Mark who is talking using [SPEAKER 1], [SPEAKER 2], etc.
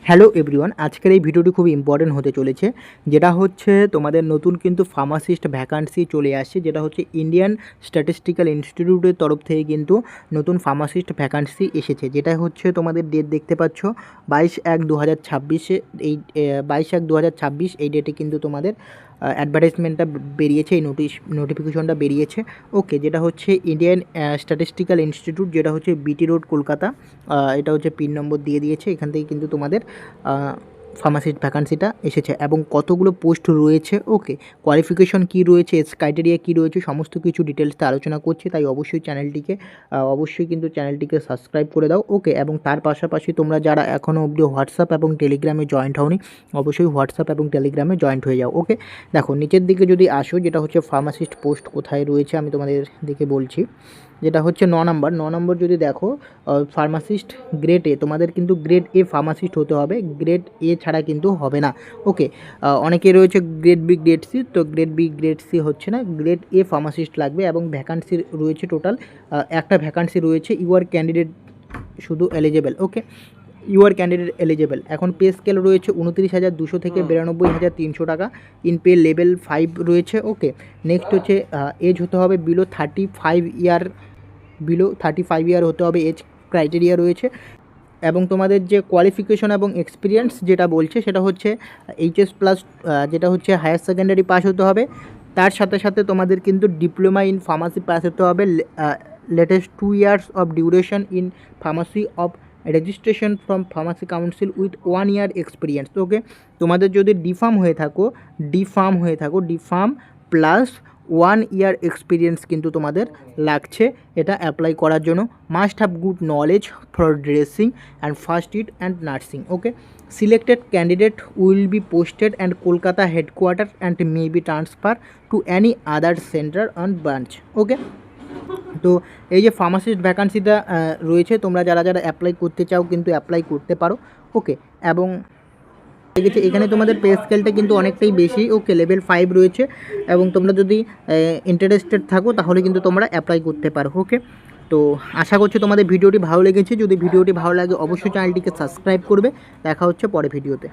[SPEAKER 1] Hello everyone, আজকের এই ভিডিওটি খুব ইম্পর্টেন্ট হতে চলেছে। যেটা হচ্ছে তোমাদের নতুন কিন্তু ফার্মাসিস্ট ভ্যাকান্সি চলে আসছে, যেটা হচ্ছে ইন্ডিয়ান স্ট্যাটিস্টিক্যাল ইনস্টিটিউটের তরফ থেকে কিন্তু নতুন ফার্মাসিস্ট ভ্যাকান্সি এসেছে। যেটা হচ্ছে তোমাদের ডেট দেখতে পাচ্ছ 22/1/2026 এই 22/1/2026 এই ডেটে কিন্তু তোমাদের অ্যাডভার্টাইজমেন্টটা বেরিয়েছে, এই নোটিফিকেশনটা বেরিয়েছে। ওকে, যেটা হচ্ছে ইন্ডিয়ান স্ট্যাটিস্টিক্যাল ইনস্টিটিউট, যেটা হচ্ছে বিটি রোড, কলকাতা। এটা হচ্ছে পিন নম্বর দিয়ে দিয়েছে। এখান থেকে কিন্তু তোমাদের ফার্মাসিস্ট ভ্যাকান্সিটা এসেছে এবং কতগুলো পোস্ট রয়েছে, ওকে, কোয়ালিফিকেশন কী রয়েছে, এজ ক্রাইটেরিয়া কী রয়েছে, সমস্ত কিছু ডিটেলসটা আলোচনা করছি। তাই অবশ্যই চ্যানেলটিকে সাবস্ক্রাইব করে দাও, ওকে। এবং তার পাশাপাশি তোমরা যারা এখনও অবধি হোয়াটসঅ্যাপ এবং টেলিগ্রামে জয়েন্ট হওনি, অবশ্যই হোয়াটসঅ্যাপ এবং টেলিগ্রামে জয়েন্ট হয়ে যাও, ওকে। দেখো নিচের দিকে যদি আসো, যেটা হচ্ছে ফার্মাসিস্ট পোস্ট কোথায় রয়েছে আমি তোমাদের দিকে বলছি। যেটা হচ্ছে 9 নম্বর যদি দেখো, ফার্মাসিস্ট গ্রেড এ, তোমাদের কিন্তু গ্রেড এ ফার্মাসিস্ট হতে হবে, গ্রেড এ ছাড়া কিন্তু হবে না, ওকে। অনেকে রয়েছে গ্রেড বি, গ্রেড সি, তো গ্রেড বি, গ্রেড সি হচ্ছে না, গ্রেড এ ফার্মাসিস্ট লাগবে। এবং ভ্যাকান্সি রয়েছে টোটাল একটা ভ্যাকান্সি রয়েছে। ইউআর ক্যান্ডিডেট শুধু এলিজেবল, ওকে, ইউআর ক্যান্ডিডেট এলিজেবল। এখন পে স্কেল রয়েছে 29,200 থেকে 92,300 টাকা। ইন পে লেভেল 5 রয়েছে, ওকে। নেক্সট হচ্ছে এজ হতে হবে বিলো 35 ইয়ার হতে হবে, এজ ক্রাইটেরিয়া রয়েছে। এবং তোমাদের যে কোয়ালিফিকেশন এবং এক্সপিরিয়েন্স যেটা বলছে সেটা হচ্ছে এইচএস প্লাস, যেটা হচ্ছে হায়ার সেকেন্ডারি পাস হতে হবে। তার সাথে সাথে তোমাদের কিন্তু ডিপ্লোমা ইন ফার্মাসি পাস হতে হবে, latest 2 years of duration in pharmacy of registration from pharmacy council with 1 year experience, okay. তোমাদের যদি ডিফার্ম হয়ে থাকো ডিফার্ম প্লাস 1 ইয়ার এক্সপিরিয়েন্স কিন্তু তোমাদের লাগছে এটা অ্যাপ্লাই করার জন্য। Must have good knowledge for dressing and first aid and nursing, okay. Selected candidate will be posted and Kolkata headquarter and may be transfer to any other centre and branch, okay. তো এই যে pharmacist ভ্যাকান্সিটা রয়েছে, তোমরা যারা apply করতে চাও কিন্তু apply করতে পারো, ওকে। এবং দেখেছি এখানে তোমাদের পে স্কেলটা কিন্তু অনেকটাই বেশি, ওকে, লেভেল 5 রয়েছে। এবং তোমরা যদি ইন্টারেস্টেড থাকো তাহলে কিন্তু তোমরা অ্যাপ্লাই করতে পারো, ওকে। তো আশা করছি তোমাদের ভিডিওটি ভালো লেগেছে। যদি ভিডিওটি ভালো লাগে অবশ্যই চ্যানেলটিকে সাবস্ক্রাইব করবে। দেখা হচ্ছে পরে ভিডিওতে।